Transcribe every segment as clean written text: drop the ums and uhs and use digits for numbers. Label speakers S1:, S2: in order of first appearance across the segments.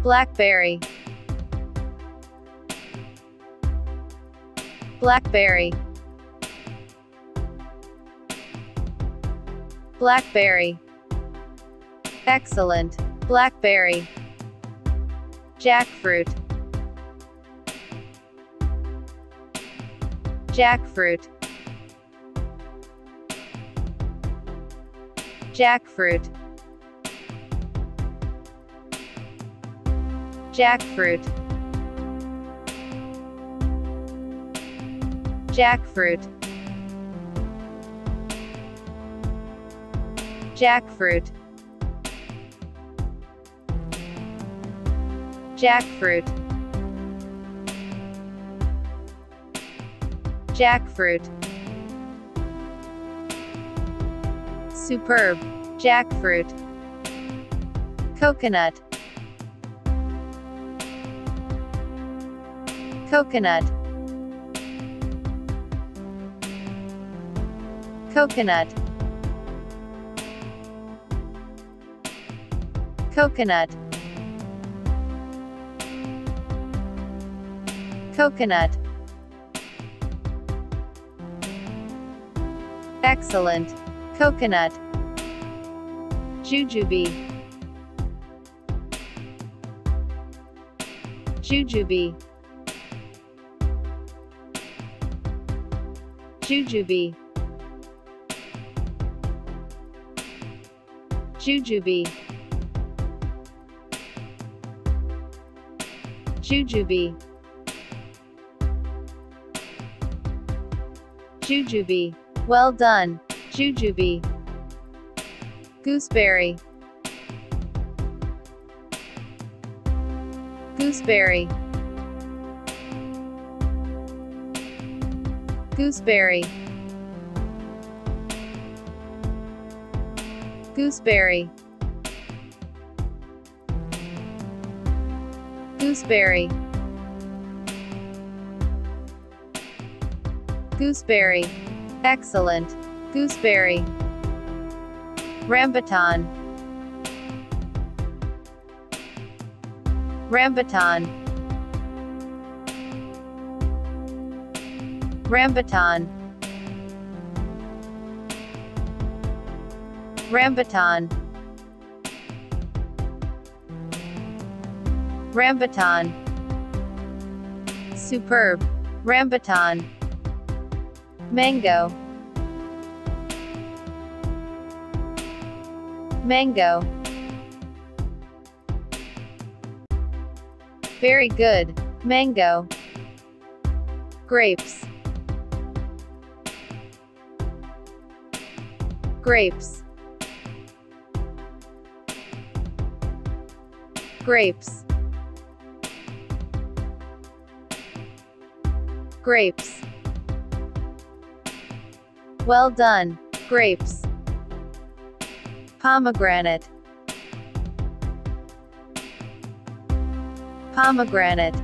S1: Blackberry. Blackberry. Blackberry. Excellent. Blackberry. Jackfruit. Jackfruit. Jackfruit. Jackfruit. Jackfruit. Jackfruit. Jackfruit. Jackfruit. Superb. Jackfruit. Coconut. Coconut. Coconut. Coconut. Coconut. Excellent. Coconut. Jujube. Jujube. Jujube. Jujube. Jujube. Jujube. Well done. Jujube. Gooseberry. Gooseberry. Gooseberry. Gooseberry. Gooseberry. Gooseberry. Excellent. Gooseberry. Rambutan. Rambutan. Rambutan. Rambutan. Rambutan. Superb. Rambutan. Mango. Mango. Very good. Mango. Grapes. Grapes. Grapes. Grapes. Well done. Grapes. Pomegranate. Pomegranate.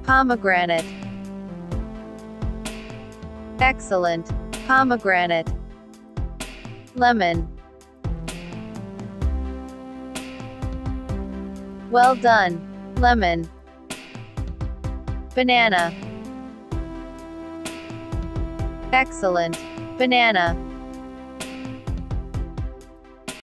S1: Pomegranate. Excellent. Pomegranate. Lemon. Well done. Lemon. Banana. Excellent. Banana.